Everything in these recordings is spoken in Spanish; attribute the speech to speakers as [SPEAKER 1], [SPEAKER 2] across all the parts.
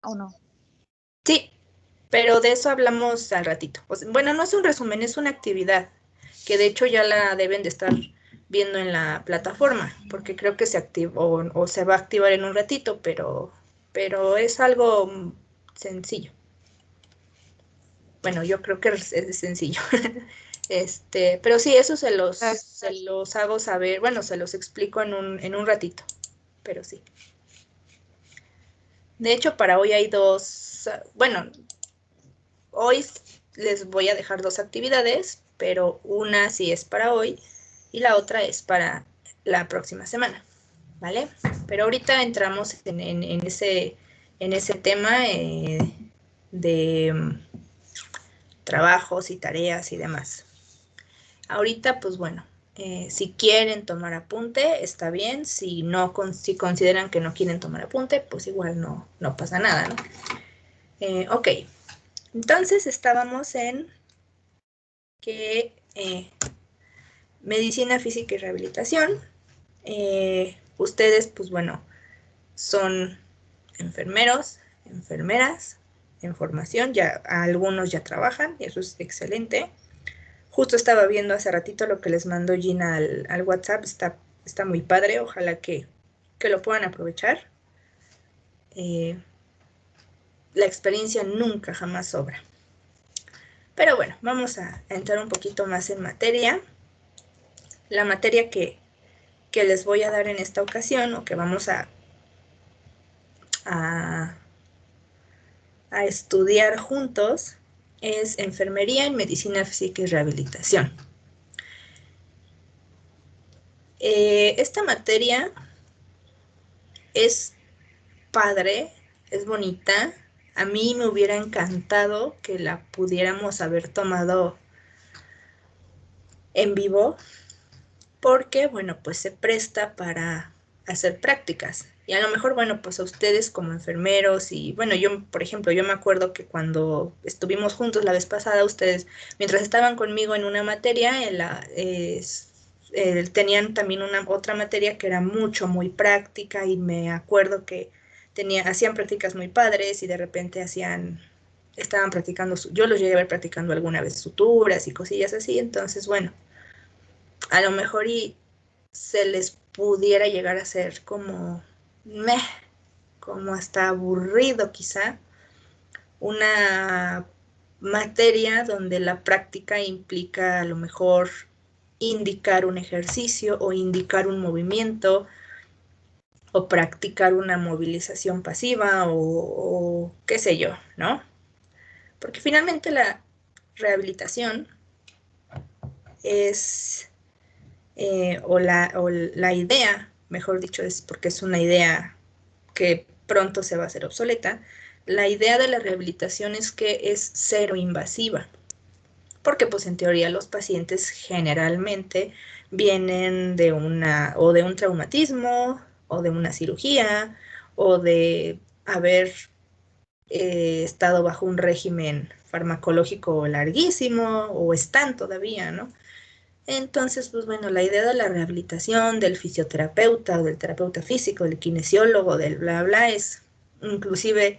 [SPEAKER 1] ¿o no?
[SPEAKER 2] Sí, pero de eso hablamos al ratito. Bueno, no es un resumen, es una actividad que de hecho ya la deben de estar viendo en la plataforma, porque creo que se activó o se va a activar en un ratito, pero es algo sencillo. Bueno, yo creo que es sencillo. Pero sí, eso se los hago saber, bueno, se los explico en un ratito, pero sí. De hecho, para hoy hay bueno, hoy les voy a dejar 2 actividades, pero una sí es para hoy y la otra es para la próxima semana, ¿vale? Pero ahorita entramos en ese tema de trabajos y tareas y demás. Ahorita, pues bueno, si quieren tomar apunte, está bien. Si consideran que no quieren tomar apunte, pues igual no pasa nada, ¿no? Ok, entonces estábamos en que medicina física y rehabilitación. Ustedes, pues bueno, son enfermeros, enfermeras en formación, ya algunos ya trabajan, y eso es excelente. Justo estaba viendo hace ratito lo que les mandó Gina al WhatsApp, está muy padre, ojalá que lo puedan aprovechar. La experiencia nunca jamás sobra. Pero bueno, vamos a entrar un poquito más en materia. La materia que les voy a dar en esta ocasión, o que vamos a estudiar juntos, es enfermería en medicina física y rehabilitación. Esta materia es padre, es bonita. A mí me hubiera encantado que la pudiéramos haber tomado en vivo, porque, bueno, pues se presta para hacer prácticas. Y a lo mejor, bueno, pues a ustedes como enfermeros y, bueno, yo, por ejemplo, yo me acuerdo que cuando estuvimos juntos la vez pasada, ustedes, mientras estaban conmigo en una materia, tenían también otra materia que era muy práctica, y me acuerdo que hacían prácticas muy padres y de repente estaban practicando, yo los llegué a ver practicando alguna vez suturas y cosillas así. Entonces, bueno, a lo mejor se les pudiera llegar a ser como hasta aburrido quizá, una materia donde la práctica implica a lo mejor indicar un ejercicio o indicar un movimiento o practicar una movilización pasiva o qué sé yo, ¿no? Porque finalmente la rehabilitación es, o la idea, mejor dicho, es porque es una idea que pronto se va a hacer obsoleta. La idea de la rehabilitación es que es cero invasiva, porque pues en teoría los pacientes generalmente vienen de un traumatismo, o de una cirugía, o de haber estado bajo un régimen farmacológico larguísimo, o están todavía, ¿no? Entonces, pues bueno, la idea de la rehabilitación, del fisioterapeuta o del terapeuta físico, del kinesiólogo, del bla bla, es inclusive,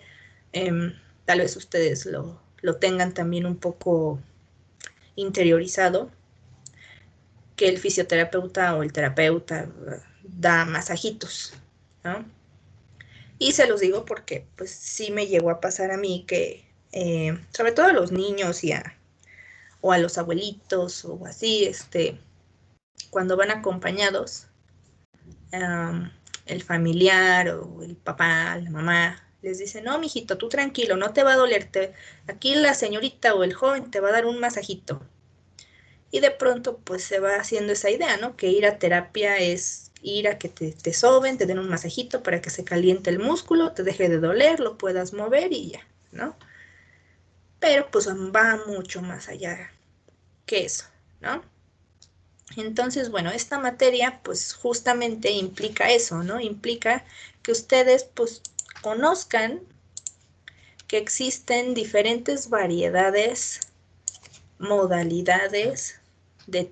[SPEAKER 2] tal vez ustedes lo tengan también un poco interiorizado, que el fisioterapeuta o el terapeuta da masajitos, ¿no? Y se los digo porque pues sí me llegó a pasar a mí que, sobre todo a los niños o a los abuelitos o así, cuando van acompañados, el familiar o el papá, la mamá, les dice, no, mijito, tú tranquilo, no te va a doler, aquí la señorita o el joven te va a dar un masajito. Y de pronto pues se va haciendo esa idea, ¿no? Que ir a terapia es ir a que te soben, te den un masajito para que se caliente el músculo, te deje de doler, lo puedas mover y ya, ¿no? Pero pues va mucho más allá que eso, ¿no? Entonces, bueno, esta materia pues justamente implica eso, ¿no? Implica que ustedes pues conozcan que existen diferentes variedades, modalidades de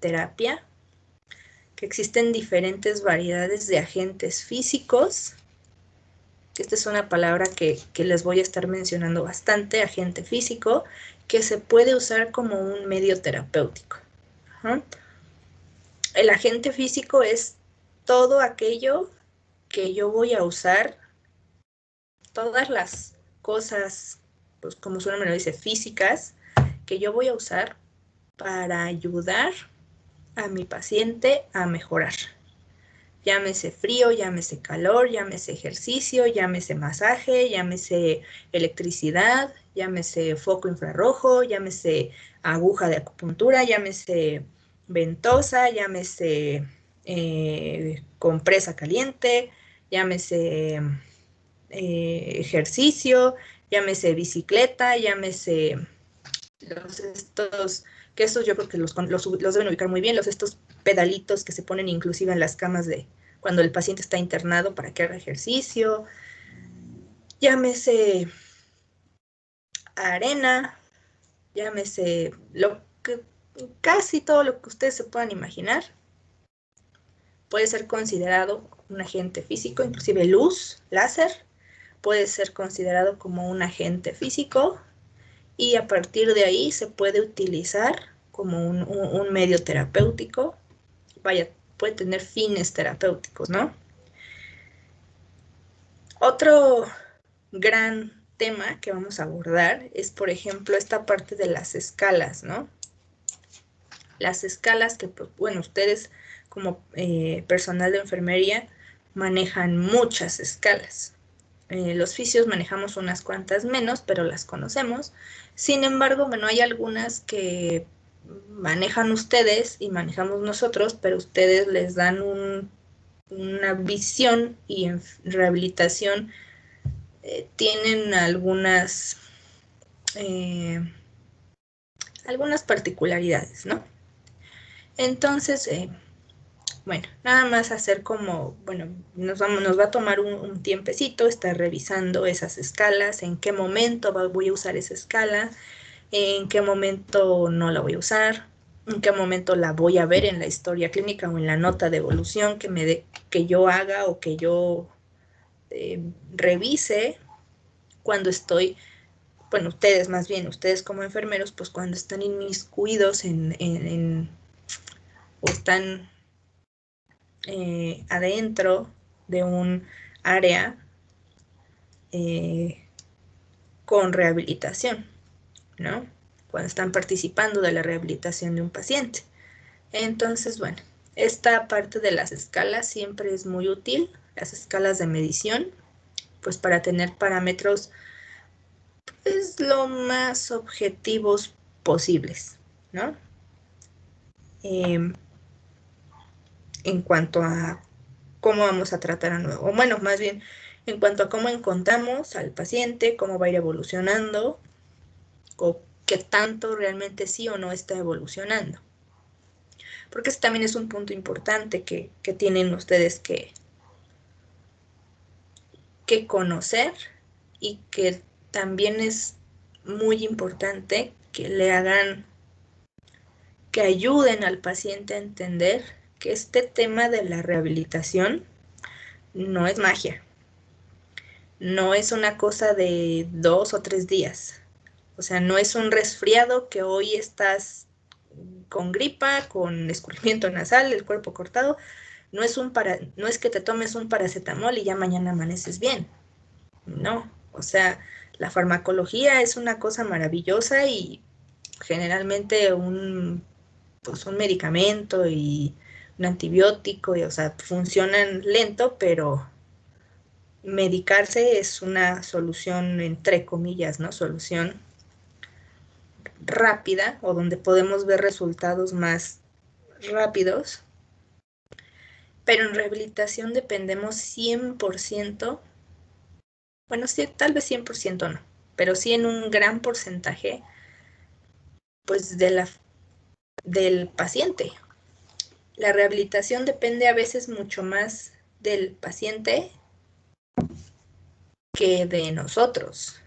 [SPEAKER 2] terapia, que existen diferentes variedades de agentes físicos Esta es una palabra que les voy a estar mencionando bastante, agente físico, que se puede usar como un medio terapéutico. Ajá. El agente físico es todo aquello que yo voy a usar, todas las cosas, pues como su nombre lo dice, físicas, que yo voy a usar para ayudar a mi paciente a mejorar. Llámese frío, llámese calor, llámese ejercicio, llámese masaje, llámese electricidad, llámese foco infrarrojo, llámese aguja de acupuntura, llámese ventosa, llámese compresa caliente, llámese ejercicio, llámese bicicleta, llámese estos, que estos yo creo que los deben ubicar muy bien, estos pedalitos que se ponen inclusive en las camas de cuando el paciente está internado para que haga ejercicio, llámese arena, llámese casi todo lo que ustedes se puedan imaginar, puede ser considerado un agente físico, inclusive luz, láser, puede ser considerado como un agente físico, y a partir de ahí se puede utilizar como un medio terapéutico. Vaya, puede tener fines terapéuticos, ¿no? Otro gran tema que vamos a abordar es, por ejemplo, esta parte de las escalas, ¿no? Las escalas que, bueno, ustedes como personal de enfermería manejan muchas escalas. Los fisios manejamos unas cuantas menos, pero las conocemos. Sin embargo, bueno, hay algunas que manejan ustedes y manejamos nosotros, pero ustedes les dan una visión y en rehabilitación tienen algunas particularidades, ¿no? Entonces, bueno, nada más hacer como, bueno, nos va a tomar un tiempecito estar revisando esas escalas, en qué momento voy a usar esa escala, en qué momento no la voy a usar, en qué momento la voy a ver en la historia clínica o en la nota de evolución que yo haga o que yo revise cuando estoy, bueno, ustedes como enfermeros, pues cuando están inmiscuidos o están adentro de un área con rehabilitación, ¿no? Cuando están participando de la rehabilitación de un paciente. Entonces, bueno, esta parte de las escalas siempre es muy útil, las escalas de medición, pues para tener parámetros pues, lo más objetivos posibles, ¿no? En cuanto a cómo vamos a tratar a nuevo, o bueno, más bien, en cuanto a cómo encontramos al paciente, cómo va a ir evolucionando, o qué tanto realmente sí o no está evolucionando. Porque ese también es un punto importante que tienen ustedes que conocer y que también es muy importante que le hagan, que ayuden al paciente a entender que este tema de la rehabilitación no es magia, no es una cosa de 2 o 3 días, o sea, no es un resfriado que hoy estás con gripa, con escurrimiento nasal, el cuerpo cortado, no es que te tomes un paracetamol y ya mañana amaneces bien, no, o sea, la farmacología es una cosa maravillosa y generalmente pues un medicamento y un antibiótico, o sea, funcionan lento, pero medicarse es una solución, entre comillas, ¿no? Solución rápida o donde podemos ver resultados más rápidos, pero en rehabilitación dependemos 100%, bueno, sí, tal vez 100% no, pero sí en un gran porcentaje, pues del paciente. La rehabilitación depende a veces mucho más del paciente que de nosotros.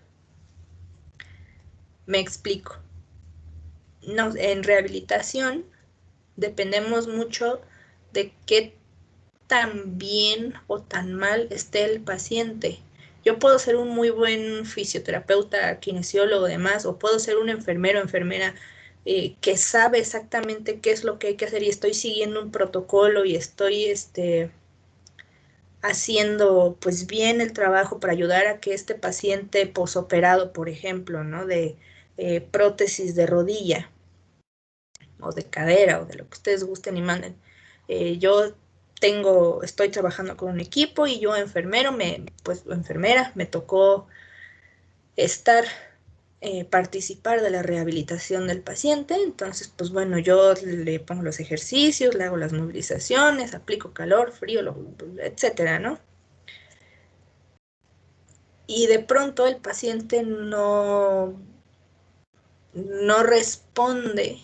[SPEAKER 2] Me explico. En rehabilitación dependemos mucho de qué tan bien o tan mal esté el paciente, Yo puedo ser un muy buen fisioterapeuta, kinesiólogo, demás, o puedo ser un enfermero, enfermera que sabe exactamente qué es lo que hay que hacer y estoy siguiendo un protocolo y estoy haciendo pues bien el trabajo para ayudar a que este paciente posoperado, por ejemplo, ¿no? De prótesis de rodilla o de cadera o de lo que ustedes gusten y manden. Yo estoy trabajando con un equipo y yo pues enfermera, me tocó participar de la rehabilitación del paciente. Entonces, pues bueno, yo le pongo los ejercicios, le hago las movilizaciones, aplico calor, frío, etcétera, ¿no? Y de pronto el paciente no responde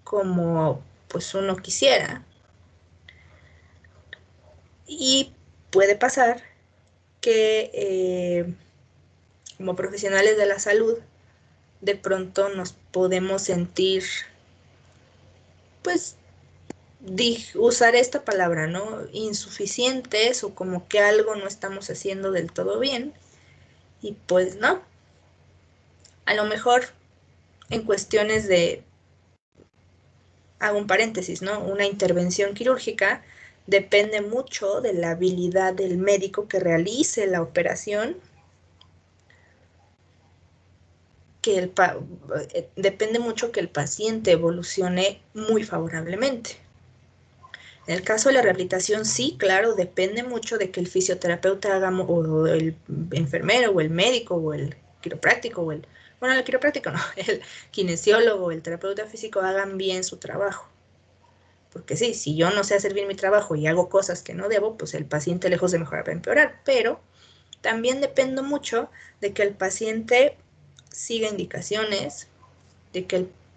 [SPEAKER 2] como pues uno quisiera. Y puede pasar que como profesionales de la salud, de pronto nos podemos sentir, pues, usar esta palabra, ¿no? Insuficientes o como que algo no estamos haciendo del todo bien. Y pues no, a lo mejor en cuestiones hago un paréntesis, ¿no? Una intervención quirúrgica depende mucho de la habilidad del médico que realice la operación, depende mucho que el paciente evolucione muy favorablemente. En el caso de la rehabilitación, sí, claro, depende mucho de que el fisioterapeuta haga, o el enfermero, o el médico, o el quiropráctico, bueno, el quiropráctico no, el kinesiólogo, el terapeuta físico hagan bien su trabajo. Porque sí, si yo no sé hacer bien mi trabajo y hago cosas que no debo, pues el paciente lejos de mejorar va a empeorar. Pero también dependo mucho de que el paciente siga indicaciones,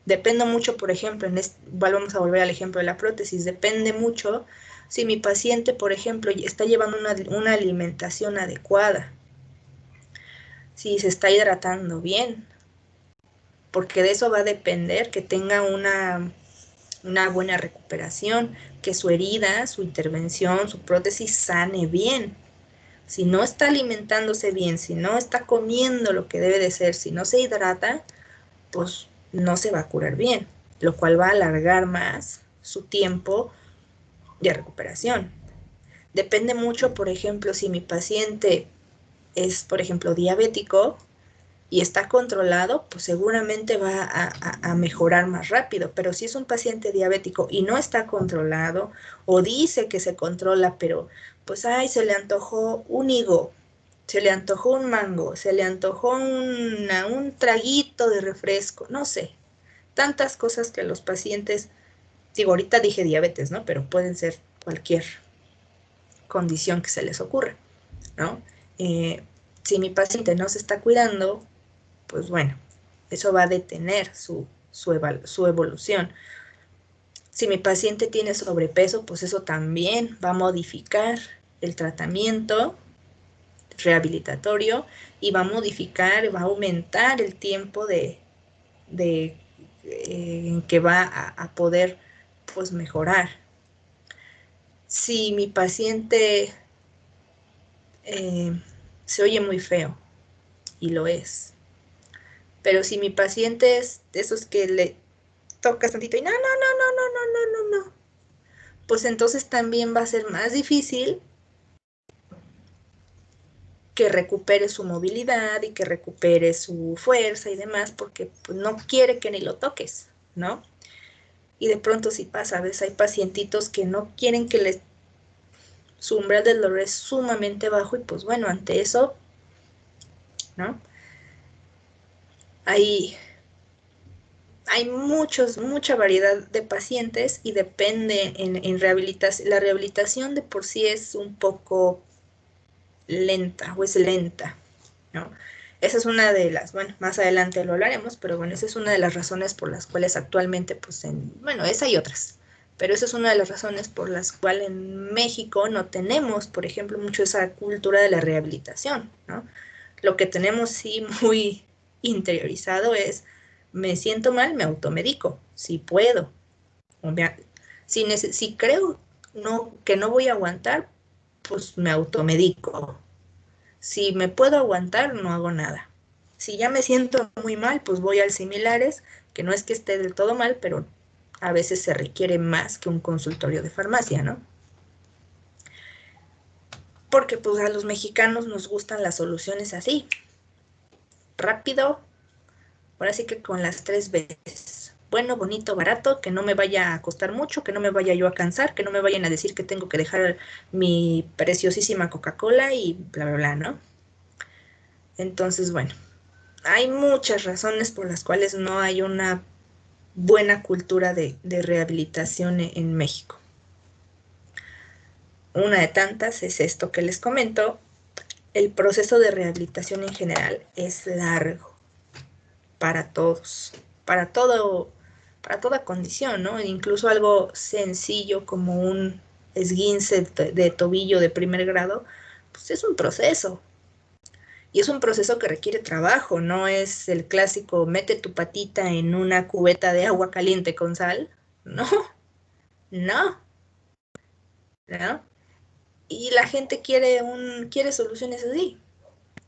[SPEAKER 2] dependo mucho, por ejemplo, vamos a volver al ejemplo de la prótesis, depende mucho si mi paciente, por ejemplo, está llevando una alimentación adecuada, si se está hidratando bien, porque de eso va a depender que tenga una buena recuperación, que su herida, su intervención, su prótesis sane bien. Si no está alimentándose bien, si no está comiendo lo que debe de ser, si no se hidrata, pues no se va a curar bien, lo cual va a alargar más su tiempo de recuperación. Depende mucho, por ejemplo, si mi paciente es, por ejemplo, diabético y está controlado, pues seguramente va a mejorar más rápido. Pero si es un paciente diabético y no está controlado o dice que se controla, pero pues, ay, se le antojó un higo, se le antojó un mango, se le antojó un traguito de refresco, no sé, tantas cosas que los pacientes, digo, ahorita dije diabetes, ¿no? Pero pueden ser cualquier condición que se les ocurra, ¿no? Si mi paciente no se está cuidando, pues bueno, eso va a detener su evolución. Si mi paciente tiene sobrepeso, pues eso también va a modificar el tratamiento rehabilitatorio y va a modificar, va a aumentar el tiempo en que va a poder pues mejorar. Si mi paciente se oye muy feo, y lo es, pero si mi paciente es de esos que le tocas tantito y no, no, no, no, no, no, no, no, no, pues entonces también va a ser más difícil que recupere su movilidad y que recupere su fuerza y demás, porque pues, no quiere que ni lo toques, ¿no? Y de pronto sí pasa, a veces hay pacientitos que no quieren su umbral del dolor es sumamente bajo y pues bueno, ante eso, ¿no? Hay, hay mucha variedad de pacientes y depende en rehabilitación. La rehabilitación de por sí es un poco lenta o es lenta, ¿no? Esa es una de las, bueno, más adelante lo hablaremos, pero bueno, esa es una de las razones por las cuales actualmente, pues, bueno, esa y otras, pero esa es una de las razones por las cuales en México no tenemos, por ejemplo, mucho esa cultura de la rehabilitación, ¿no? Lo que tenemos sí muy interiorizado es, me siento mal, me automedico, si puedo, si creo que no voy a aguantar, pues me automedico. Si me puedo aguantar, no hago nada. Si ya me siento muy mal, pues voy al similares, que no es que esté del todo mal, pero a veces se requiere más que un consultorio de farmacia, ¿no? Porque pues a los mexicanos nos gustan las soluciones así, rápido, ahora sí que con las 3 veces. Bueno, bonito, barato, que no me vaya a costar mucho, que no me vaya yo a cansar, que no me vayan a decir que tengo que dejar mi preciosísima Coca-Cola y bla, bla, bla, ¿no? Entonces, bueno, hay muchas razones por las cuales no hay una buena cultura de rehabilitación en México. Una de tantas es esto que les comento. El proceso de rehabilitación en general es largo para todos, para todo, para toda condición, ¿no? Incluso algo sencillo como un esguince de tobillo de primer grado, pues es un proceso. Y es un proceso que requiere trabajo, no es el clásico mete tu patita en una cubeta de agua caliente con sal. No, no, ¿no? Y la gente quiere soluciones así.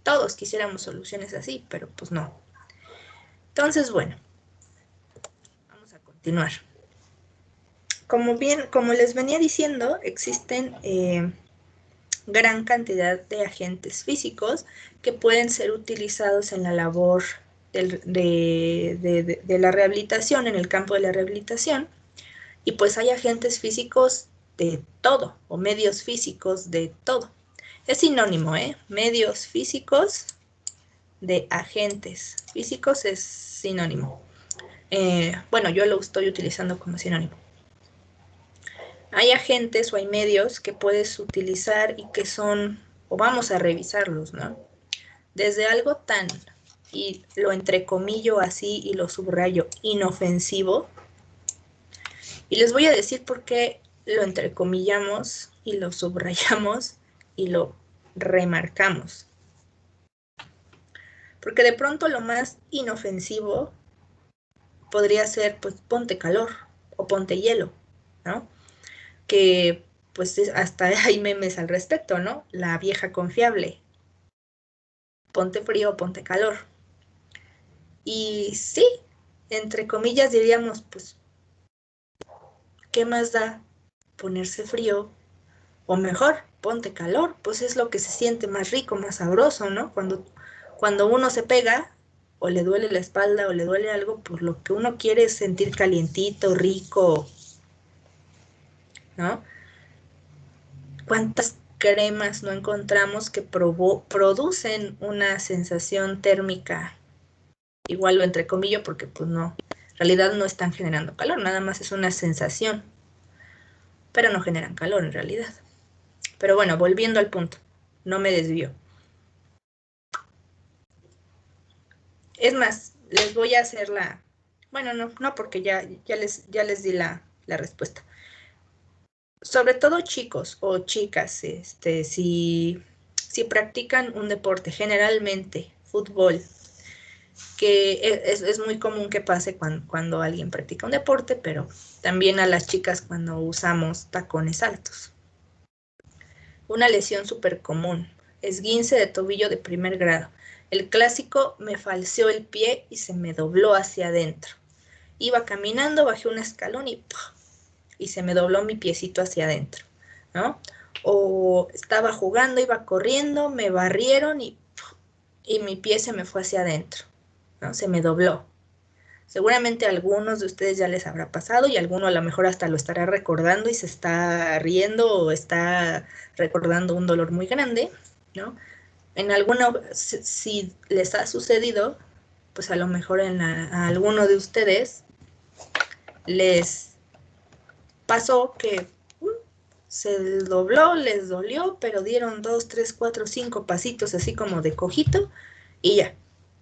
[SPEAKER 2] Todos quisiéramos soluciones así, pero pues no. Entonces, bueno, vamos a continuar. Como les venía diciendo, existen gran cantidad de agentes físicos que pueden ser utilizados en la labor de la rehabilitación, en el campo de la rehabilitación, y pues hay agentes físicos de todo, o medios físicos de todo. Es sinónimo, ¿eh? Medios físicos de agentes físicos es sinónimo. Bueno, yo lo estoy utilizando como sinónimo. Hay agentes o hay medios que puedes utilizar y que son, o vamos a revisarlos, ¿no? Desde algo tan, y lo entrecomillo así y lo subrayo, inofensivo. Y les voy a decir por qué lo entrecomillamos y lo subrayamos y lo remarcamos. Porque de pronto lo más inofensivo podría ser, pues, ponte calor o ponte hielo, ¿no? Que, pues, hasta hay memes al respecto, ¿no? La vieja confiable, ponte frío o ponte calor. Y sí, entre comillas diríamos, pues, ¿qué más da ponerse frío? O mejor, ponte calor, pues es lo que se siente más rico, más sabroso, ¿no? Cuando uno se pega, o le duele la espalda, o le duele algo, pues lo que uno quiere es sentir calientito, rico, ¿no? ¿Cuántas cremas no encontramos que producen una sensación térmica igual o entre comillas, porque pues no, en realidad no están generando calor, nada más es una sensación, pero no generan calor en realidad. Pero bueno, volviendo al punto, no me desvío. Es más, les voy a hacer bueno, no, porque ya les di la respuesta. Sobre todo chicos o chicas, si practican un deporte, generalmente fútbol, que es muy común que pase cuando alguien practica un deporte, pero también a las chicas cuando usamos tacones altos. Una lesión súper común, esguince de tobillo de primer grado. El clásico, me falseó el pie y se me dobló hacia adentro. Iba caminando, bajé un escalón y se me dobló mi piecito hacia adentro, ¿no? O estaba jugando, iba corriendo, me barrieron y mi pie se me fue hacia adentro, ¿no? Se me dobló. Seguramente a algunos de ustedes ya les habrá pasado y alguno a lo mejor hasta lo estará recordando y se está riendo o está recordando un dolor muy grande, ¿no? Si les ha sucedido, pues a lo mejor a alguno de ustedes les pasó que se dobló, les dolió, pero dieron 2, 3, 4, 5 pasitos así como de cojito y ya,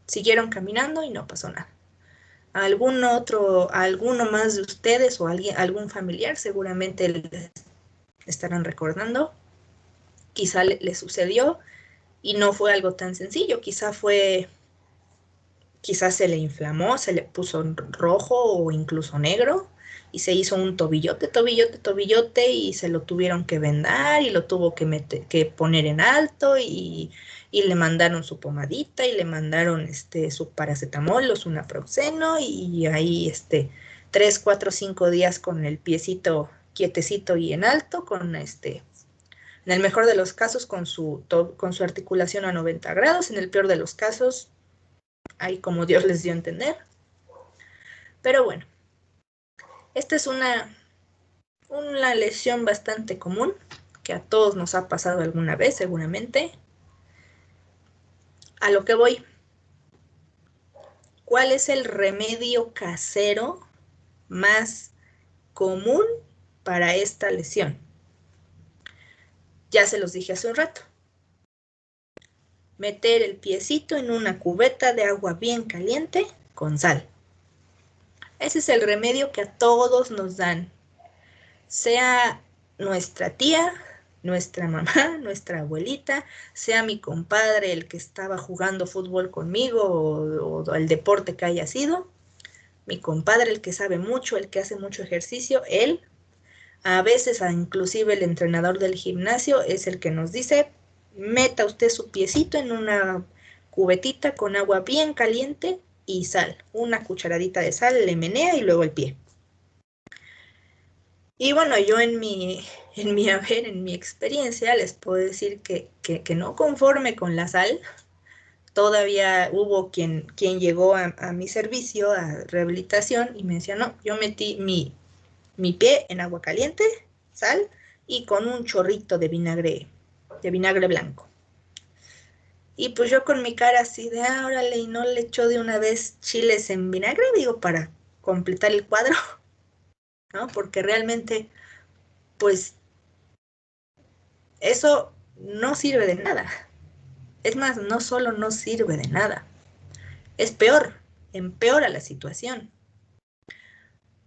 [SPEAKER 2] siguieron caminando y no pasó nada. Alguno más de ustedes o algún familiar seguramente les estarán recordando, quizá le sucedió y no fue algo tan sencillo, quizá se le inflamó, se le puso rojo o incluso negro y se hizo un tobillote y se lo tuvieron que vendar y lo tuvo que poner en alto y le mandaron su pomadita y le mandaron su paracetamol o su naproxeno y ahí 3, 4, 5 días con el piecito quietecito y en alto, en el mejor de los casos con su articulación a 90 grados, en el peor de los casos, ahí como Dios les dio a entender. Pero bueno, esta es una lesión bastante común, que a todos nos ha pasado alguna vez seguramente. A lo que voy, ¿cuál es el remedio casero más común para esta lesión? Ya se los dije hace un rato. Meter el piecito en una cubeta de agua bien caliente con sal. Ese es el remedio que a todos nos dan, sea nuestra tía, nuestra mamá, nuestra abuelita, sea mi compadre el que estaba jugando fútbol conmigo o el deporte que haya sido, mi compadre el que sabe mucho, el que hace mucho ejercicio, él, a veces inclusive el entrenador del gimnasio es el que nos dice, meta usted su piecito en una cubetita con agua bien caliente y sal, una cucharadita de sal, le menea y luego el pie. Y bueno, yo en mi experiencia les puedo decir que no conforme con la sal, todavía hubo quien llegó a mi servicio, a rehabilitación, y me decía, no, yo metí mi pie en agua caliente, sal, y con un chorrito de vinagre blanco. Y pues yo con mi cara así de, órale, y no le echó de una vez chiles en vinagre, digo, para completar el cuadro, ¿no? Porque realmente, pues, eso no sirve de nada. Es más, no solo no sirve de nada, es peor, empeora la situación.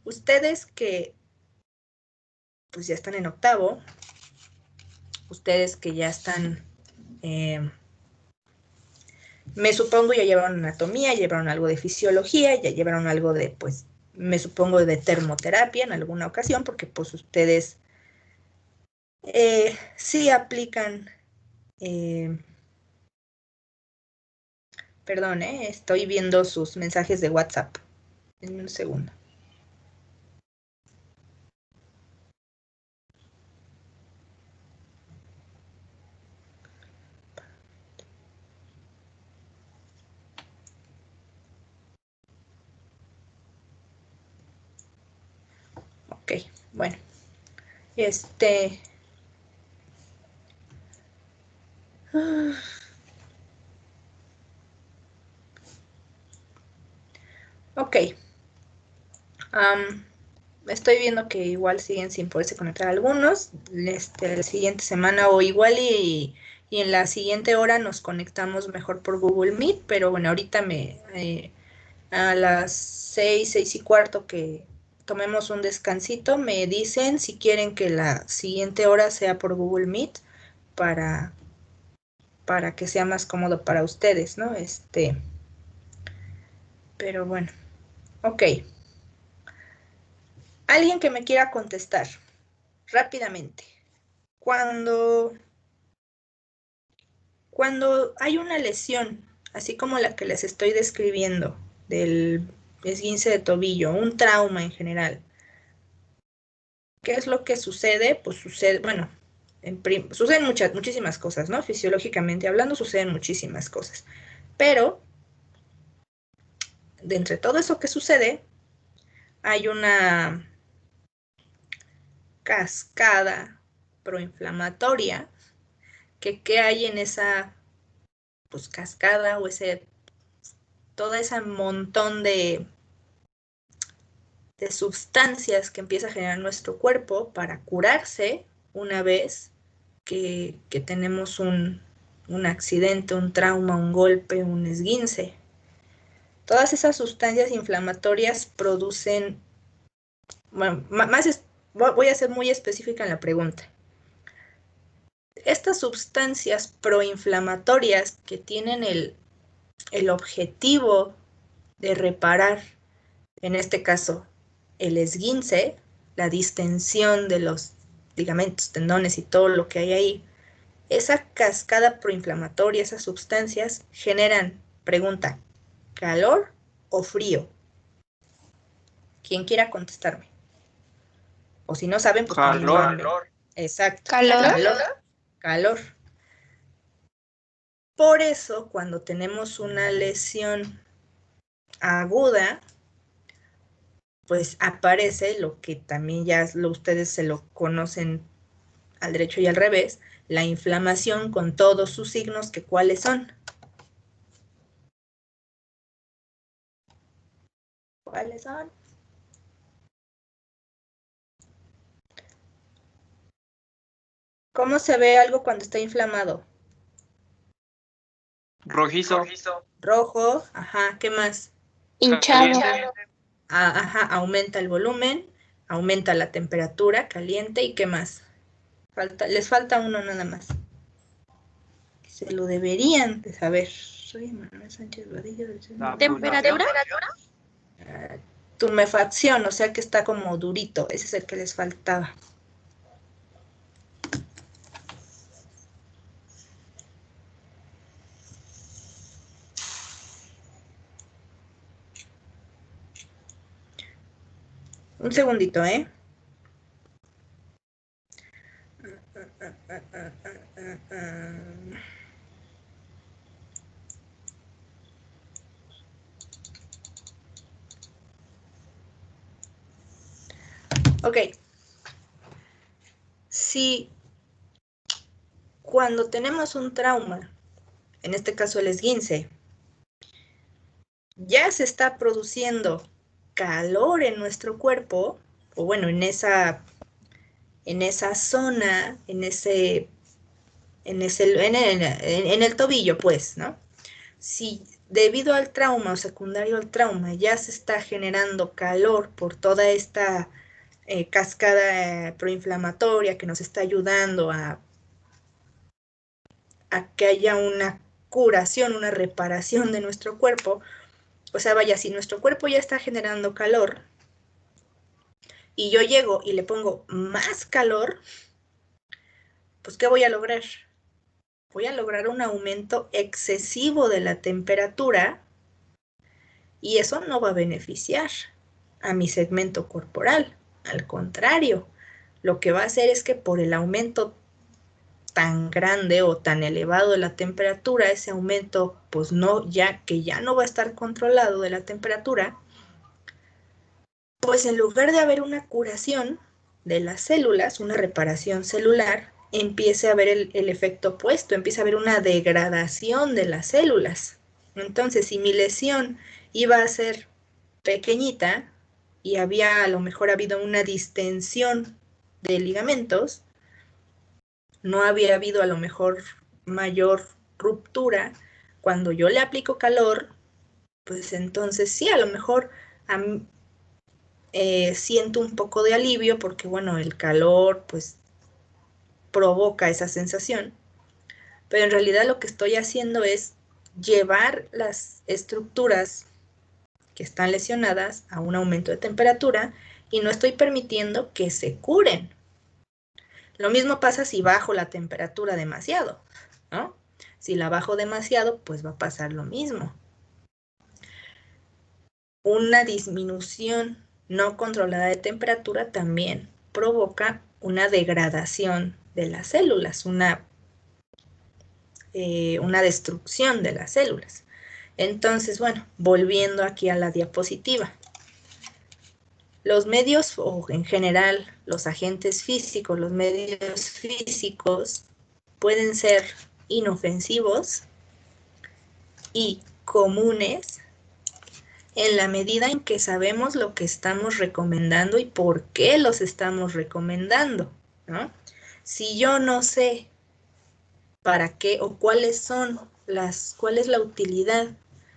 [SPEAKER 2] Ustedes que pues ya están en octavo, ustedes que ya están, me supongo ya llevaron anatomía, llevaron algo de fisiología, ya llevaron algo de, pues, me supongo de termoterapia en alguna ocasión, porque pues ustedes sí aplican, perdón, estoy viendo sus mensajes de WhatsApp. En un segundo. Ok, bueno. Ok. Estoy viendo que igual siguen sin poderse conectar algunos. La siguiente semana o igual y en la siguiente hora nos conectamos mejor por Google Meet, pero bueno, ahorita a las 6:15 que tomemos un descansito, me dicen si quieren que la siguiente hora sea por Google Meet para, para que sea más cómodo para ustedes, ¿no? Pero bueno, ok. Alguien que me quiera contestar rápidamente. Cuando hay una lesión, así como la que les estoy describiendo, del esguince de tobillo, un trauma en general, ¿qué es lo que sucede? Pues sucede, bueno, suceden muchísimas cosas, ¿no? Fisiológicamente hablando, suceden muchísimas cosas. Pero, de entre todo eso que sucede, hay una cascada proinflamatoria que ¿qué hay en esa pues cascada o toda ese montón de sustancias que empieza a generar nuestro cuerpo para curarse una vez que tenemos un accidente, un trauma, un golpe, un esguince? Todas esas sustancias inflamatorias producen, bueno, voy a ser muy específica en la pregunta. Estas sustancias proinflamatorias que tienen el objetivo de reparar, en este caso, el esguince, la distensión de los ligamentos, tendones y todo lo que hay ahí, esa cascada proinflamatoria, esas sustancias generan, pregunta, ¿calor o frío? Quien quiera contestarme. O si no saben, pues también calor. Exacto.
[SPEAKER 1] Calor.
[SPEAKER 2] Calor. Por eso, cuando tenemos una lesión aguda, pues aparece lo que también ya ustedes se lo conocen al derecho y al revés, la inflamación con todos sus signos, que ¿cuáles son? ¿Cuáles son? ¿Cómo se ve algo cuando está inflamado?
[SPEAKER 3] Rojizo.
[SPEAKER 2] Rojo, ajá, ¿qué más?
[SPEAKER 1] Hinchado.
[SPEAKER 2] Ajá, aumenta el volumen, aumenta la temperatura, caliente, ¿y qué más? Les falta uno nada más. Se lo deberían de saber. Soy Manuel Sánchez Vadillo.
[SPEAKER 1] ¿Temperatura?
[SPEAKER 2] Tumefacción, o sea que está como durito. Ese es el que les faltaba. Un segundito, ¿eh? Ok. Si cuando tenemos un trauma, en este caso el esguince, ya se está produciendo calor en nuestro cuerpo, o bueno, en esa zona, en el tobillo, pues, ¿no? Si debido al trauma o secundario al trauma ya se está generando calor por toda esta cascada proinflamatoria que nos está ayudando a que haya una curación, una reparación de nuestro cuerpo, o sea, vaya, si nuestro cuerpo ya está generando calor y yo llego y le pongo más calor, pues ¿qué voy a lograr? Voy a lograr un aumento excesivo de la temperatura y eso no va a beneficiar a mi segmento corporal. Al contrario, lo que va a hacer es que por el aumento tan grande o tan elevado de la temperatura, ese aumento, pues no, ya que ya no va a estar controlado de la temperatura, pues en lugar de haber una curación de las células, una reparación celular, empiece a haber el efecto opuesto, empieza a haber una degradación de las células. Entonces, si mi lesión iba a ser pequeñita y había a lo mejor habido una distensión de ligamentos, no había habido a lo mejor mayor ruptura, cuando yo le aplico calor, pues entonces sí, a lo mejor siento un poco de alivio porque, bueno, el calor pues provoca esa sensación, pero en realidad lo que estoy haciendo es llevar las estructuras que están lesionadas a un aumento de temperatura y no estoy permitiendo que se curen. Lo mismo pasa si bajo la temperatura demasiado, ¿no? Si la bajo demasiado, pues va a pasar lo mismo. Una disminución no controlada de temperatura también provoca una degradación de las células, una destrucción de las células. Entonces, bueno, volviendo aquí a la diapositiva. Los medios, o en general, los agentes físicos, los medios físicos, pueden ser inofensivos y comunes en la medida en que sabemos lo que estamos recomendando y por qué los estamos recomendando, ¿no? Si yo no sé para qué o cuál es la utilidad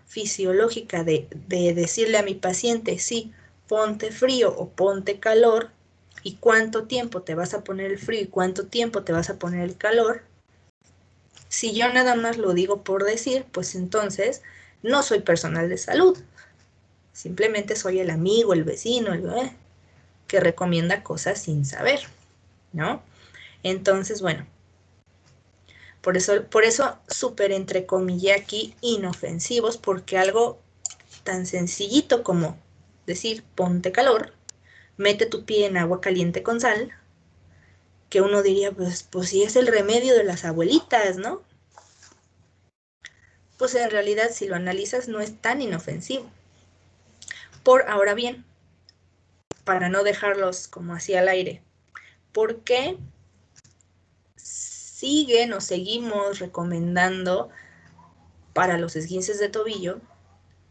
[SPEAKER 2] fisiológica de decirle a mi paciente, sí, ponte frío o ponte calor, y cuánto tiempo te vas a poner el frío y cuánto tiempo te vas a poner el calor, si yo nada más lo digo por decir, pues entonces no soy personal de salud. Simplemente soy el amigo, el vecino, que recomienda cosas sin saber, ¿no? Entonces, bueno, por eso súper entrecomillé aquí inofensivos, porque algo tan sencillito como decir ponte calor, mete tu pie en agua caliente con sal, que uno diría, pues sí es el remedio de las abuelitas, ¿no? Pues en realidad si lo analizas no es tan inofensivo. Ahora bien, para no dejarlos como así al aire, ¿por qué siguen o seguimos recomendando para los esguinces de tobillo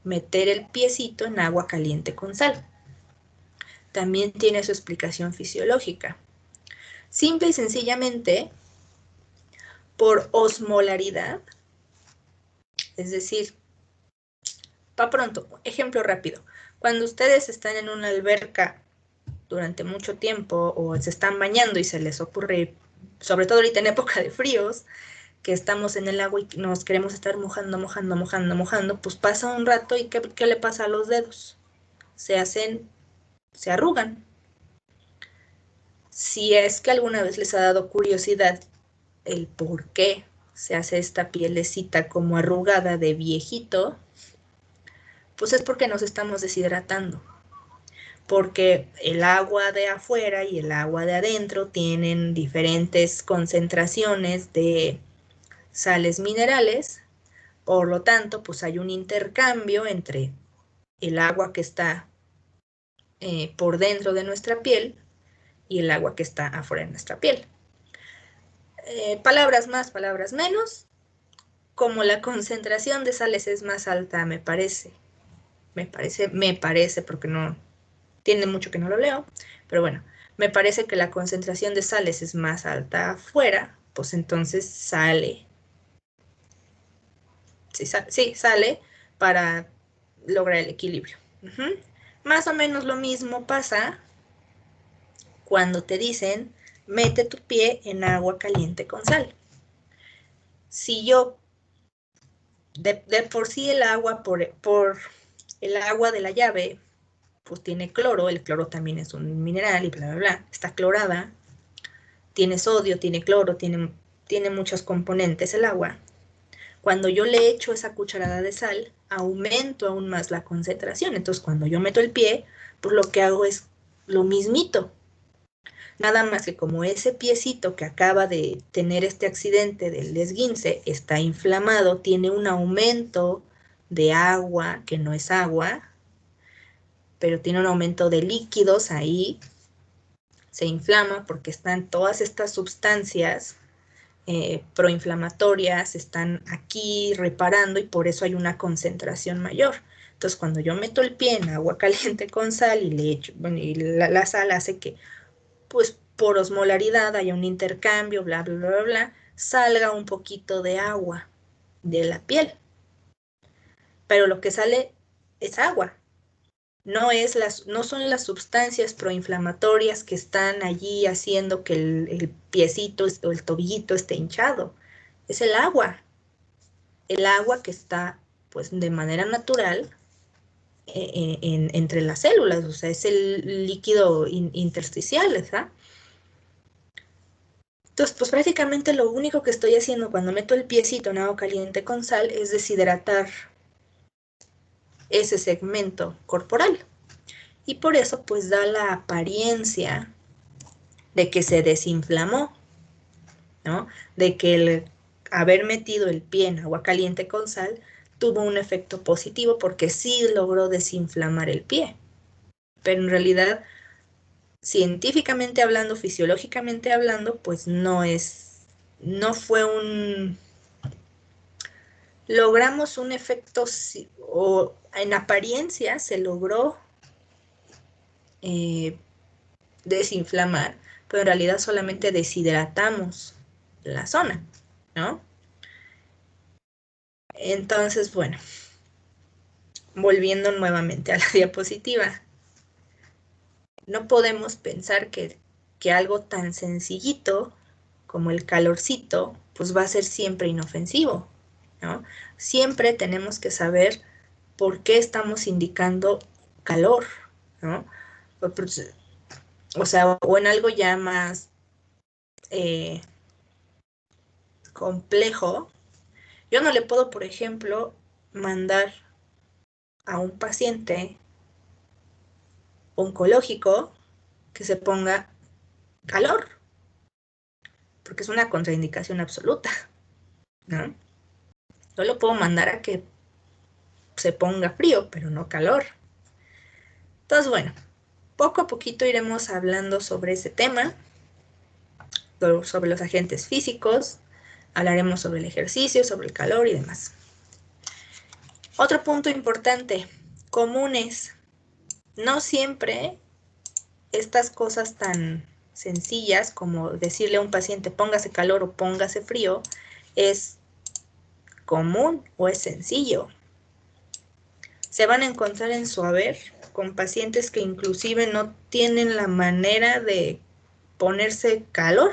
[SPEAKER 2] meter el piecito en agua caliente con sal? También tiene su explicación fisiológica. Simple y sencillamente por osmolaridad, es decir, para pronto, ejemplo rápido, cuando ustedes están en una alberca durante mucho tiempo o se están bañando y se les ocurre, sobre todo ahorita en época de fríos, que estamos en el agua y nos queremos estar mojando, pues pasa un rato y ¿qué le pasa a los dedos? Se arrugan. Si es que alguna vez les ha dado curiosidad el por qué se hace esta pielecita como arrugada de viejito, pues es porque nos estamos deshidratando. Porque el agua de afuera y el agua de adentro tienen diferentes concentraciones de sales minerales, por lo tanto, pues hay un intercambio entre el agua que está por dentro de nuestra piel y el agua que está afuera de nuestra piel. Palabras más, palabras menos, como la concentración de sales es más alta, me parece, porque no tiene mucho que no lo leo, pero bueno, me parece que la concentración de sales es más alta afuera, pues entonces sale. Sí, sale para lograr el equilibrio. Más o menos lo mismo pasa cuando te dicen, mete tu pie en agua caliente con sal. Si yo, de por sí el agua, por el agua de la llave, pues tiene cloro, el cloro también es un mineral y bla, bla, bla, está clorada, tiene sodio, tiene cloro, tiene muchos componentes el agua. Cuando yo le echo esa cucharada de sal, aumento aún más la concentración. Entonces, cuando yo meto el pie, pues lo que hago es lo mismito. Nada más que como ese piecito que acaba de tener este accidente del esguince está inflamado, tiene un aumento de agua, que no es agua, pero tiene un aumento de líquidos ahí, se inflama porque están todas estas sustancias proinflamatorias, están aquí reparando y por eso hay una concentración mayor. Entonces, cuando yo meto el pie en agua caliente con sal y le echo, bueno, y la sal hace que, pues, por osmolaridad haya un intercambio, bla, bla, bla, bla, salga un poquito de agua de la piel. Pero lo que sale es agua. No son las sustancias proinflamatorias que están allí haciendo que el piecito o el tobillito esté hinchado. Es el agua que está, pues, de manera natural entre las células, o sea, es el líquido intersticial, ¿verdad? Entonces, pues prácticamente lo único que estoy haciendo cuando meto el piecito en agua caliente con sal es deshidratar ese segmento corporal. Y por eso, pues, da la apariencia de que se desinflamó, ¿no? De que el haber metido el pie en agua caliente con sal tuvo un efecto positivo porque sí logró desinflamar el pie. Pero en realidad, científicamente hablando, fisiológicamente hablando, pues no fue logramos un efecto, o en apariencia se logró desinflamar, pero en realidad solamente deshidratamos la zona, ¿no? Entonces, bueno, volviendo nuevamente a la diapositiva, no podemos pensar que algo tan sencillito como el calorcito, pues va a ser siempre inofensivo, ¿no? Siempre tenemos que saber por qué estamos indicando calor, ¿no? o sea, o en algo ya más complejo, yo no le puedo, por ejemplo, mandar a un paciente oncológico que se ponga calor, porque es una contraindicación absoluta, ¿no? Yo lo puedo mandar a que se ponga frío, pero no calor. Entonces, bueno, poco a poquito iremos hablando sobre ese tema, sobre los agentes físicos, hablaremos sobre el ejercicio, sobre el calor y demás. Otro punto importante, comunes. No siempre estas cosas tan sencillas como decirle a un paciente póngase calor o póngase frío es común o es sencillo. Se van a encontrar en su haber con pacientes que inclusive no tienen la manera de ponerse calor.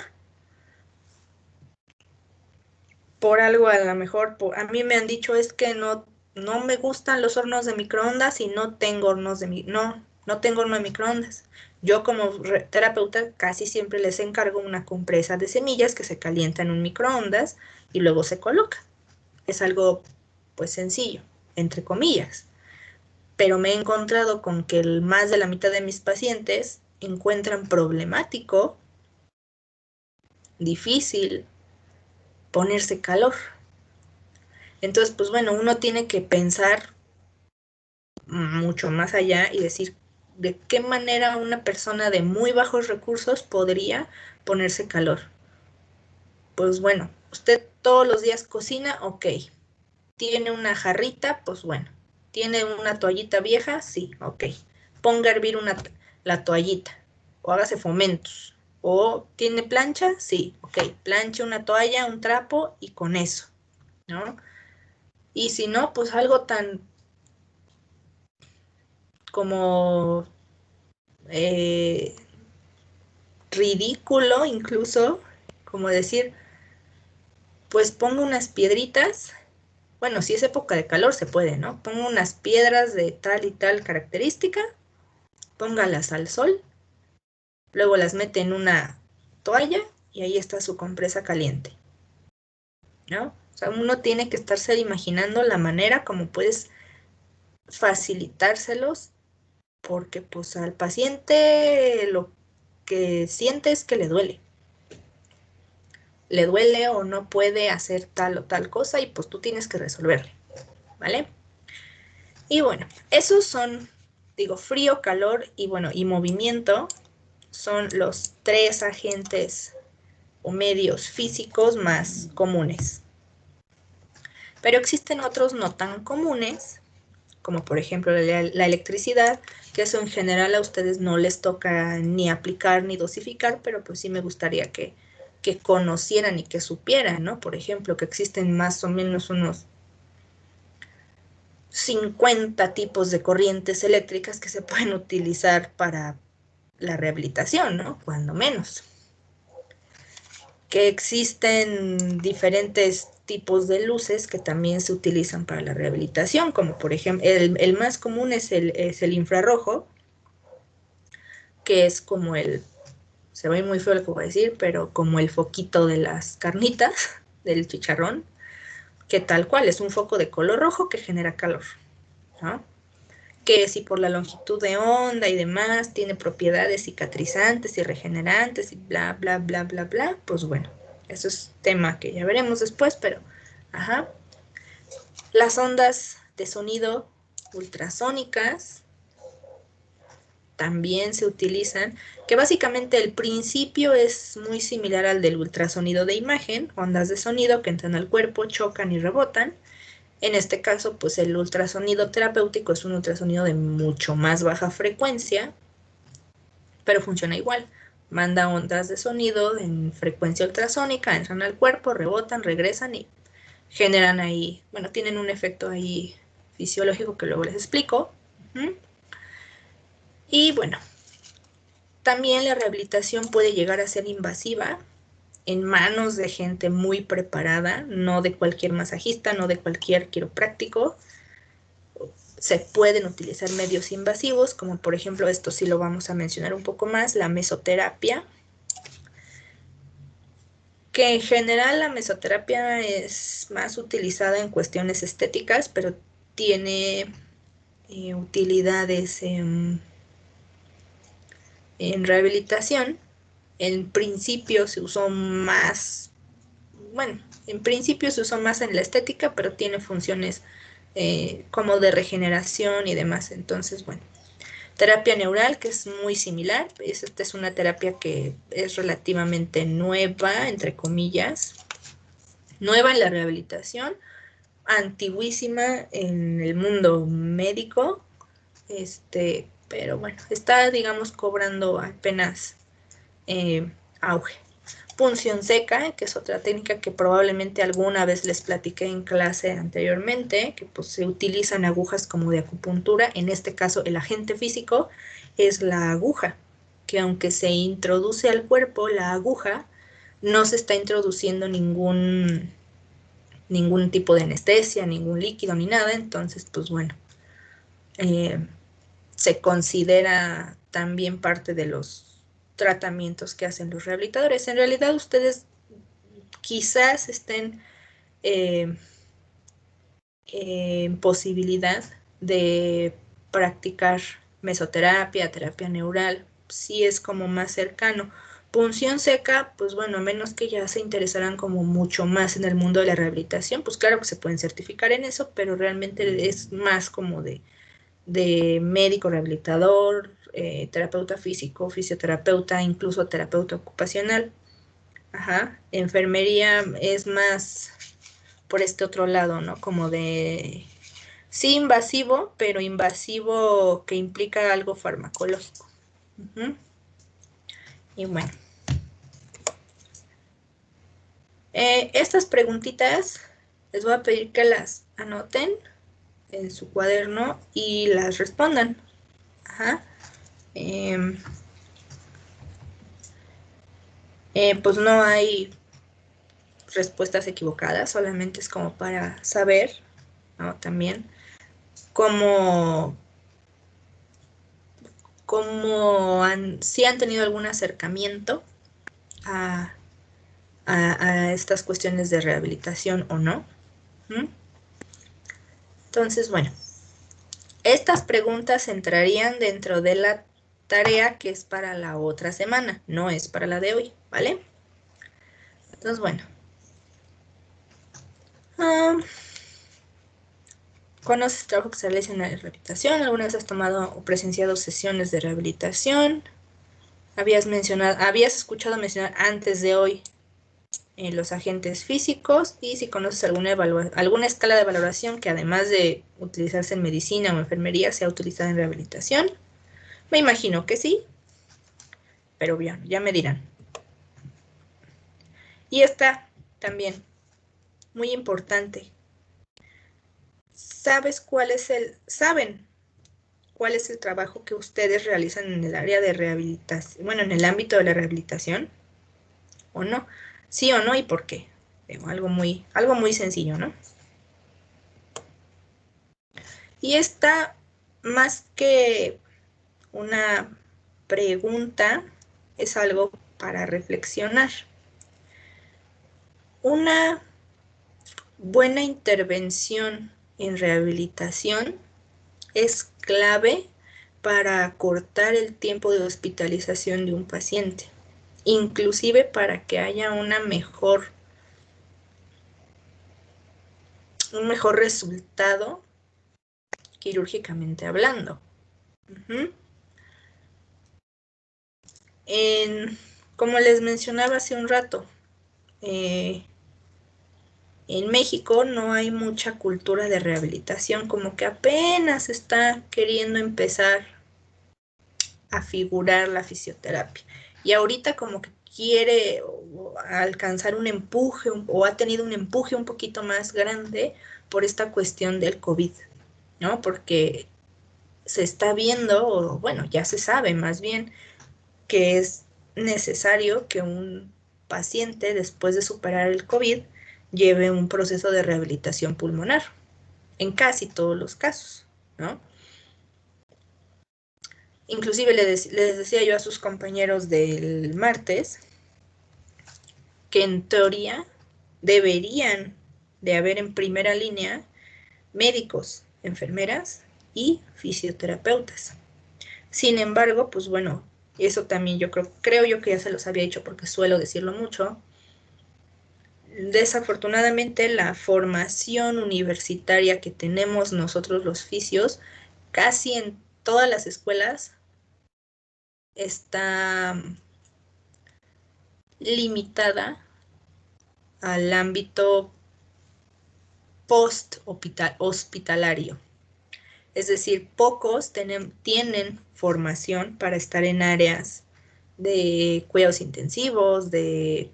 [SPEAKER 2] Por algo a lo mejor, a mí me han dicho es que no me gustan los hornos de microondas y no tengo hornos de no tengo horno de microondas. Yo como terapeuta casi siempre les encargo una compresa de semillas que se calienta en un microondas y luego se coloca. Es algo pues sencillo, entre comillas. Pero me he encontrado con que más de la mitad de mis pacientes encuentran problemático, difícil ponerse calor. Entonces, pues bueno, uno tiene que pensar mucho más allá y decir de qué manera una persona de muy bajos recursos podría ponerse calor. Pues bueno, usted todos los días cocina, ok. ¿Tiene una jarrita? Pues bueno. ¿Tiene una toallita vieja? Sí, ok. Ponga a hervir la toallita o hágase fomentos. ¿O tiene plancha? Sí, ok. Planche una toalla, un trapo y con eso, ¿no? Y si no, pues algo tan como ridículo incluso, como decir, pues pongo unas piedritas, bueno, si es época de calor se puede, ¿no? Pongo unas piedras de tal y tal característica, póngalas al sol, luego las mete en una toalla y ahí está su compresa caliente, ¿no? O sea, uno tiene que estarse imaginando la manera como puedes facilitárselos, porque pues al paciente lo que siente es que le duele o no puede hacer tal o tal cosa y pues tú tienes que resolverle, ¿vale? Y bueno, esos son, digo, frío, calor y bueno, y movimiento son los 3 agentes o medios físicos más comunes. Pero existen otros no tan comunes, como por ejemplo la electricidad, que eso en general a ustedes no les toca ni aplicar ni dosificar, pero pues sí me gustaría que conocieran y que supieran, ¿no? Por ejemplo, que existen más o menos unos 50 tipos de corrientes eléctricas que se pueden utilizar para la rehabilitación, ¿no? Cuando menos. Que existen diferentes tipos de luces que también se utilizan para la rehabilitación, como por ejemplo, el más común es el infrarrojo, que es como se ve muy feo lo que voy a decir, pero como el foquito de las carnitas, del chicharrón, que tal cual es un foco de color rojo que genera calor, ¿no? Que si por la longitud de onda y demás tiene propiedades cicatrizantes y regenerantes y bla, bla, bla, bla, bla, pues bueno, eso es tema que ya veremos después, pero, ajá. Las ondas de sonido ultrasónicas también se utilizan, que básicamente el principio es muy similar al del ultrasonido de imagen, ondas de sonido que entran al cuerpo, chocan y rebotan. En este caso, pues el ultrasonido terapéutico es un ultrasonido de mucho más baja frecuencia, pero funciona igual. Manda ondas de sonido en frecuencia ultrasónica, entran al cuerpo, rebotan, regresan y generan ahí, bueno, tienen un efecto ahí fisiológico que luego les explico. Y bueno, también la rehabilitación puede llegar a ser invasiva en manos de gente muy preparada, no de cualquier masajista, no de cualquier quiropráctico. se pueden utilizar medios invasivos, como por ejemplo, esto sí lo vamos a mencionar un poco más, la mesoterapia, que en general la mesoterapia es más utilizada en cuestiones estéticas, pero tiene utilidades en rehabilitación. En principio se usó más, bueno, en principio se usó más en la estética, pero tiene funciones como de regeneración y demás. Entonces, bueno, terapia neural, que es muy similar. Esta es una terapia que es relativamente nueva, entre comillas, nueva en la rehabilitación, antiguísima en el mundo médico, pero bueno, está, digamos, cobrando apenas auge. Punción seca, que es otra técnica que probablemente alguna vez les platiqué en clase anteriormente, que pues se utilizan agujas como de acupuntura. En este caso, el agente físico es la aguja, que aunque se introduce al cuerpo la aguja, no se está introduciendo ningún tipo de anestesia, ningún líquido ni nada. Entonces, pues bueno, se considera también parte de los tratamientos que hacen los rehabilitadores. En realidad, ustedes quizás estén en posibilidad de practicar mesoterapia, terapia neural, si es como más cercano. Punción seca, pues bueno, a menos que ya se interesaran como mucho más en el mundo de la rehabilitación, pues claro que se pueden certificar en eso, pero realmente es más como de médico rehabilitador, terapeuta físico, fisioterapeuta, incluso terapeuta ocupacional. Ajá. Enfermería es más por este otro lado, ¿no? Como de, sí, invasivo, pero invasivo que implica algo farmacológico. Uh-huh. Y bueno, estas preguntitas les voy a pedir que las anoten en su cuaderno y las respondan. Ajá. Pues no hay respuestas equivocadas, solamente es como para saber, ¿no? También cómo si han tenido algún acercamiento a, a estas cuestiones de rehabilitación o no. ¿Mm? Entonces, bueno, estas preguntas entrarían dentro de la tarea que es para la otra semana, no es para la de hoy, ¿vale? Entonces, bueno. ¿Conoces el trabajo que se realiza en la rehabilitación? ¿Alguna vez has tomado o presenciado sesiones de rehabilitación? Habías escuchado mencionar antes de hoy los agentes físicos, y si conoces alguna escala de valoración que además de utilizarse en medicina o enfermería sea utilizada en rehabilitación. Me imagino que sí, pero bien, ya me dirán. Y esta también, muy importante. ¿Saben cuál es el trabajo que ustedes realizan en el área de rehabilitación, bueno, en el ámbito de la rehabilitación? ¿O no? ¿Sí o no y por qué? Algo muy sencillo, ¿no? Y esta, más que una pregunta, es algo para reflexionar. Una buena intervención en rehabilitación es clave para acortar el tiempo de hospitalización de un paciente, inclusive para que haya un mejor resultado quirúrgicamente hablando. Uh-huh. Como les mencionaba hace un rato, en México no hay mucha cultura de rehabilitación, como que apenas está queriendo empezar a figurar la fisioterapia. Y ahorita como que quiere alcanzar un empuje o ha tenido un empuje un poquito más grande por esta cuestión del COVID, ¿no? Porque se está viendo, o bueno, ya se sabe más bien, que es necesario que un paciente, después de superar el COVID, lleve un proceso de rehabilitación pulmonar, en casi todos los casos. ¿no? Inclusive les decía yo a sus compañeros del martes que en teoría deberían de haber en primera línea médicos, enfermeras y fisioterapeutas. Sin embargo, pues bueno, eso también yo creo yo que ya se los había dicho porque suelo decirlo mucho. Desafortunadamente, la formación universitaria que tenemos nosotros los fisios, casi en todas las escuelas, está limitada al ámbito post-hospitalario. Es decir, pocos tienen formación para estar en áreas de cuidados intensivos, de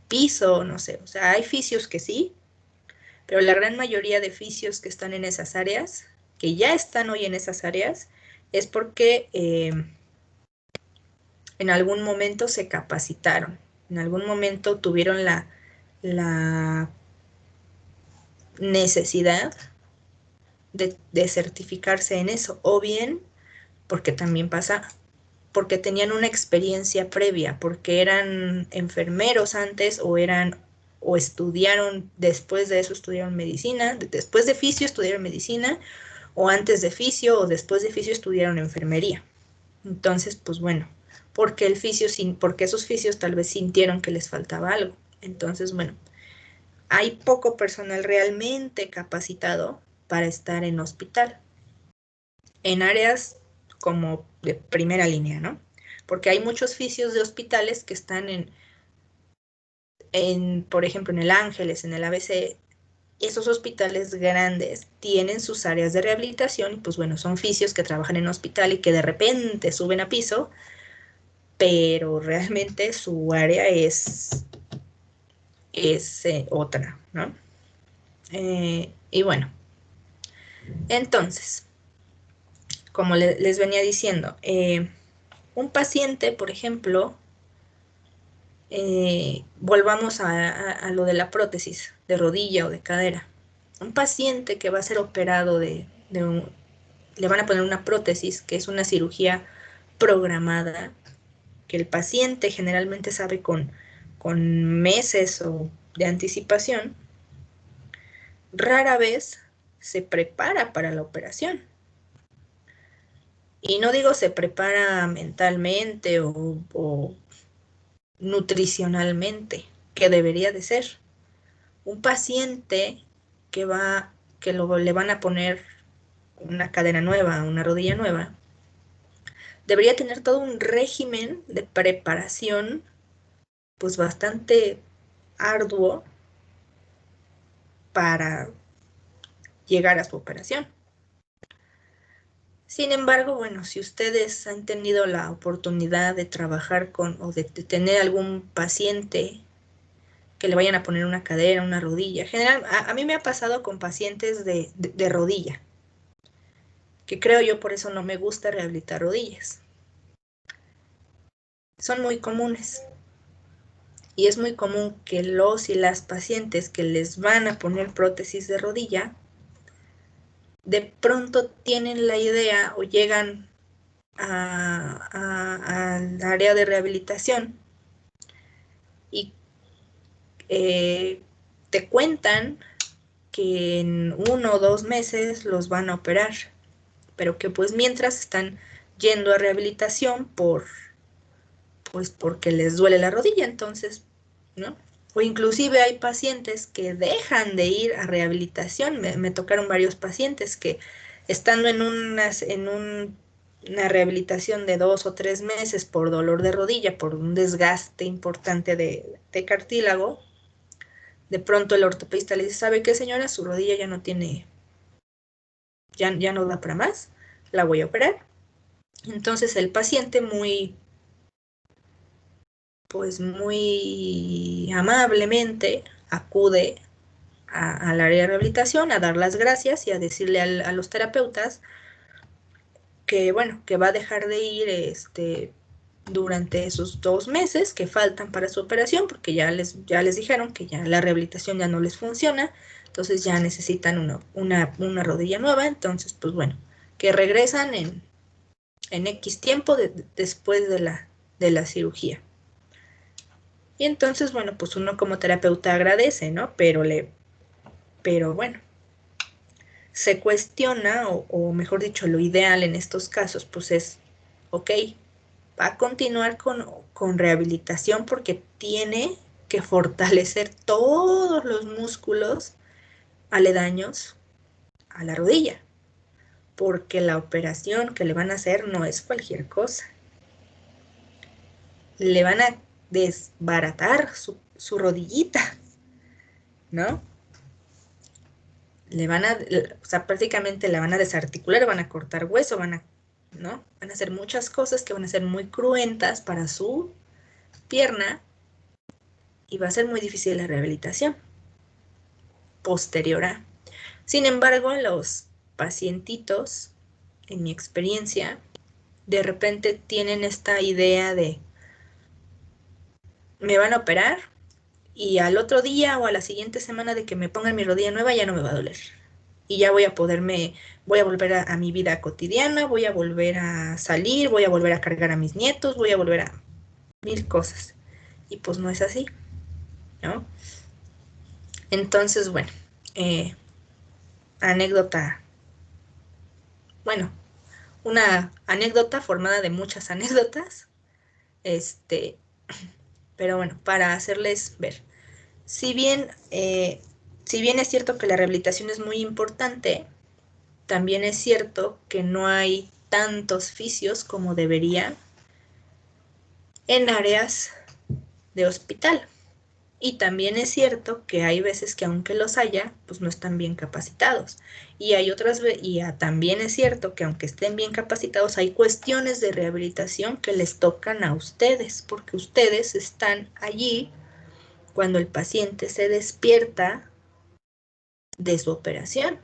[SPEAKER 2] piso, no sé. O sea, hay fisios que sí, pero la gran mayoría de fisios que están en esas áreas, que ya están hoy en esas áreas, es porque en algún momento se capacitaron, en algún momento tuvieron la necesidad de certificarse en eso, o bien porque también pasa, porque tenían una experiencia previa, porque eran enfermeros antes o estudiaron, después de eso estudiaron medicina, después de fisio estudiaron medicina, o antes de fisio o después de fisio estudiaron enfermería. Entonces, pues bueno, porque esos fisios tal vez sintieron que les faltaba algo. Entonces, bueno, hay poco personal realmente capacitado para estar en hospital, en áreas como de primera línea, ¿no? Porque hay muchos fisios de hospitales que están por ejemplo, en el Ángeles, en el ABC. Esos hospitales grandes tienen sus áreas de rehabilitación y pues bueno, son fisios que trabajan en hospital y que de repente suben a piso, pero realmente su área es otra, ¿no? Y bueno, entonces, como les venía diciendo, un paciente, por ejemplo, volvamos a lo de la prótesis de rodilla o de cadera. Un paciente que va a ser operado le van a poner una prótesis, que es una cirugía programada, que el paciente generalmente sabe con meses o de anticipación, rara vez se prepara para la operación. Y no digo se prepara mentalmente o nutricionalmente, que debería de ser. Un paciente le van a poner una cadera nueva, una rodilla nueva, debería tener todo un régimen de preparación, pues bastante arduo para llegar a su operación. Sin embargo, bueno, si ustedes han tenido la oportunidad de trabajar o de tener algún paciente que le vayan a poner una cadera, una rodilla, a mí me ha pasado con pacientes de rodilla, que creo yo por eso no me gusta rehabilitar rodillas. Son muy comunes. Y es muy común que los y las pacientes que les van a poner prótesis de rodilla, de pronto tienen la idea o llegan al área de rehabilitación y te cuentan que en 1 o 2 meses los van a operar, pero que pues mientras están yendo a rehabilitación pues porque les duele la rodilla, entonces, ¿no? O inclusive hay pacientes que dejan de ir a rehabilitación. Me tocaron varios pacientes que estando en una rehabilitación de 2 o 3 meses por dolor de rodilla, por un desgaste importante de cartílago, de pronto el ortopedista le dice, ¿sabe qué, señora? Su rodilla ya no tiene, ya no da para más, la voy a operar. Entonces el paciente pues muy amablemente acude al área de rehabilitación a dar las gracias y a decirle a los terapeutas que, bueno, que va a dejar de ir durante esos 2 meses que faltan para su operación, porque ya les dijeron que ya la rehabilitación ya no les funciona, entonces ya necesitan una rodilla nueva, entonces, pues bueno, que regresan en X tiempo después de la cirugía. Y entonces, bueno, pues uno como terapeuta agradece, ¿no? Pero bueno, se cuestiona, o mejor dicho, lo ideal en estos casos, pues es, ok, va a continuar con rehabilitación porque tiene que fortalecer todos los músculos aledaños a la rodilla, porque la operación que le van a hacer no es cualquier cosa. Le van a desbaratar su rodillita, ¿no? O sea, prácticamente la van a desarticular, van a cortar hueso, ¿no? Van a hacer muchas cosas que van a ser muy cruentas para su pierna y va a ser muy difícil la rehabilitación posterior a. Sin embargo, los pacientitos, en mi experiencia, de repente tienen esta idea de, me van a operar y al otro día o a la siguiente semana de que me pongan mi rodilla nueva ya no me va a doler. Y ya voy a volver a mi vida cotidiana, voy a volver a salir, voy a volver a cargar a mis nietos, voy a volver a mil cosas. Y pues no es así, ¿no? Entonces, bueno, anécdota, bueno, una anécdota formada de muchas anécdotas, pero bueno, para hacerles ver, si bien es cierto que la rehabilitación es muy importante, también es cierto que no hay tantos fisios como debería en áreas de hospital. Y también es cierto que hay veces que aunque los haya, pues no están bien capacitados. Y hay otras también es cierto que aunque estén bien capacitados, hay cuestiones de rehabilitación que les tocan a ustedes, porque ustedes están allí cuando el paciente se despierta de su operación.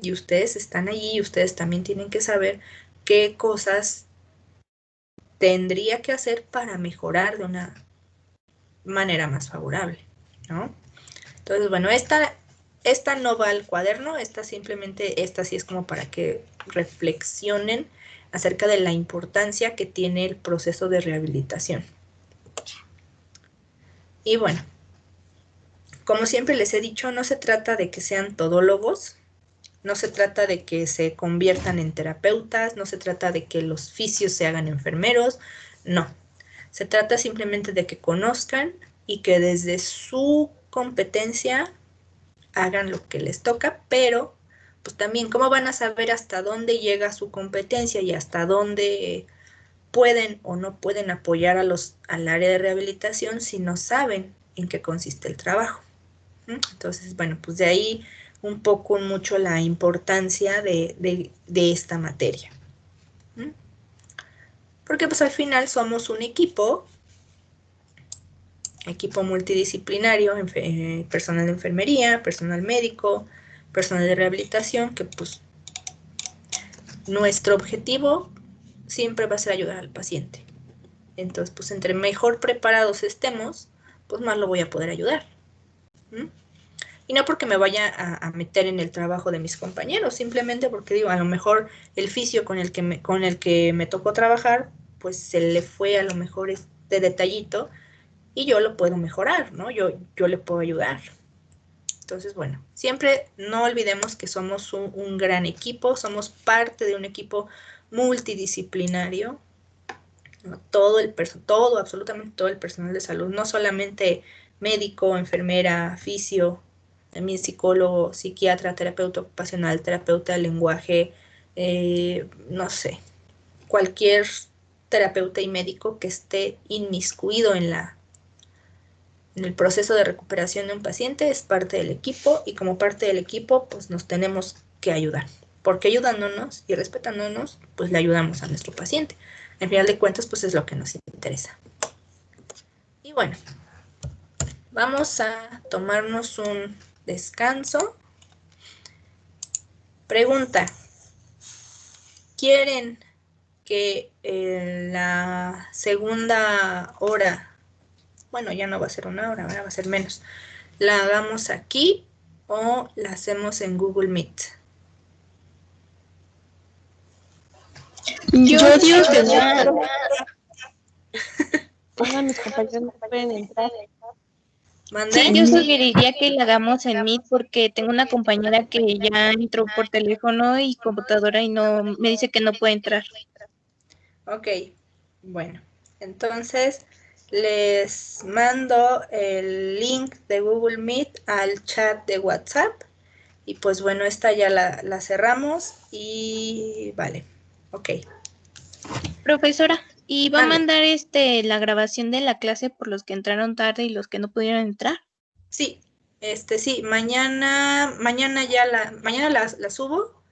[SPEAKER 2] Y ustedes están allí y ustedes también tienen que saber qué cosas tendría que hacer para mejorar de una manera más favorable, ¿no? Entonces, bueno, esta no va al cuaderno, esta sí es como para que reflexionen acerca de la importancia que tiene el proceso de rehabilitación. Y bueno, como siempre les he dicho, no se trata de que sean todólogos, no se trata de que se conviertan en terapeutas, no se trata de que los fisios se hagan enfermeros, no. Se trata simplemente de que conozcan y que desde su competencia hagan lo que les toca, pero pues también cómo van a saber hasta dónde llega su competencia y hasta dónde pueden o no pueden apoyar al área de rehabilitación si no saben en qué consiste el trabajo. Entonces, bueno, pues de ahí un poco mucho la importancia de esta materia. Porque pues al final somos un equipo multidisciplinario, personal de enfermería, personal médico, personal de rehabilitación, que pues nuestro objetivo siempre va a ser ayudar al paciente. Entonces, pues entre mejor preparados estemos, pues más lo voy a poder ayudar. Y no porque me vaya a meter en el trabajo de mis compañeros, simplemente porque digo, a lo mejor el fisio con el que me tocó trabajar, pues se le fue a lo mejor este detallito y yo lo puedo mejorar, ¿no? Yo le puedo ayudar. Entonces, bueno, siempre no olvidemos que somos un gran equipo, somos parte de un equipo multidisciplinario, ¿no? Absolutamente todo el personal de salud, no solamente médico, enfermera, fisio, también psicólogo, psiquiatra, terapeuta ocupacional, terapeuta del lenguaje, no sé, cualquier terapeuta y médico que esté inmiscuido en el proceso de recuperación de un paciente es parte del equipo y como parte del equipo pues nos tenemos que ayudar, porque ayudándonos y respetándonos pues le ayudamos a nuestro paciente. Al final de cuentas pues es lo que nos interesa. Y bueno, vamos a tomarnos un descanso. Pregunta, ¿quieren que en la segunda hora, bueno, ya no va a ser una hora, ahora va a ser menos, la hagamos aquí o la hacemos en Google Meet?
[SPEAKER 1] Yo digo que no.
[SPEAKER 3] Todos mis compañeros no pueden entrar.
[SPEAKER 2] ¿Mande?
[SPEAKER 1] Sí, yo sugeriría que la hagamos en Meet porque tengo una compañera que ya entró por teléfono y computadora y no me dice que no puede entrar.
[SPEAKER 2] Ok, bueno, entonces les mando el link de Google Meet al chat de WhatsApp y pues bueno, esta ya la cerramos y vale, ok.
[SPEAKER 1] Profesora, ¿y va a
[SPEAKER 2] Mande.
[SPEAKER 1] mandar la grabación de la clase por los que entraron tarde y los que no pudieron entrar?
[SPEAKER 2] Sí, sí, mañana la subo.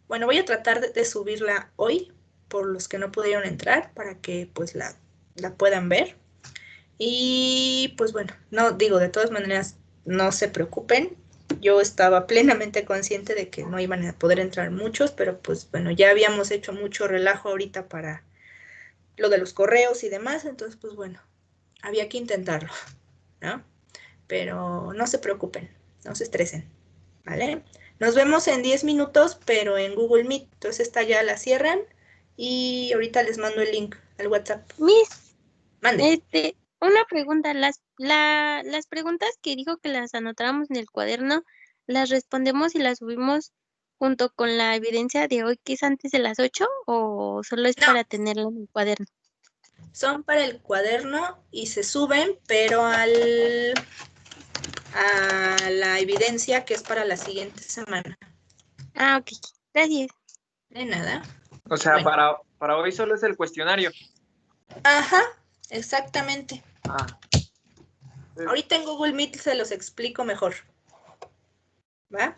[SPEAKER 2] Bueno, voy a tratar de subirla hoy por los que no pudieron entrar para que pues la puedan ver. Y pues bueno, no digo, de todas maneras, no se preocupen. Yo estaba plenamente consciente de que no iban a poder entrar muchos, pero pues bueno, ya habíamos hecho mucho relajo ahorita para lo de los correos y demás, entonces pues bueno, había que intentarlo, ¿no? Pero no se preocupen, no se estresen, ¿vale? Nos vemos en 10 minutos, pero en Google Meet. Entonces esta ya la cierran y ahorita les mando el link al WhatsApp.
[SPEAKER 3] Miss,
[SPEAKER 2] Mande.
[SPEAKER 3] una pregunta. Las preguntas que dijo que las anotáramos en el cuaderno, ¿las respondemos y las subimos junto con la evidencia de hoy, que es antes de las 8, o solo es
[SPEAKER 2] No,
[SPEAKER 3] para tenerla en el cuaderno?
[SPEAKER 2] son para el cuaderno y se suben, pero a la evidencia que es para la siguiente semana.
[SPEAKER 3] Ah, ok. Gracias.
[SPEAKER 2] De nada.
[SPEAKER 4] O sea,
[SPEAKER 2] Bueno.
[SPEAKER 4] para hoy solo es el cuestionario.
[SPEAKER 2] Ajá, exactamente.
[SPEAKER 4] Ah,
[SPEAKER 2] Ahorita en Google Meet se los explico mejor. ¿Va?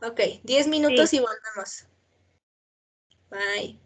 [SPEAKER 2] Ok, 10 minutos y volvemos. Bye.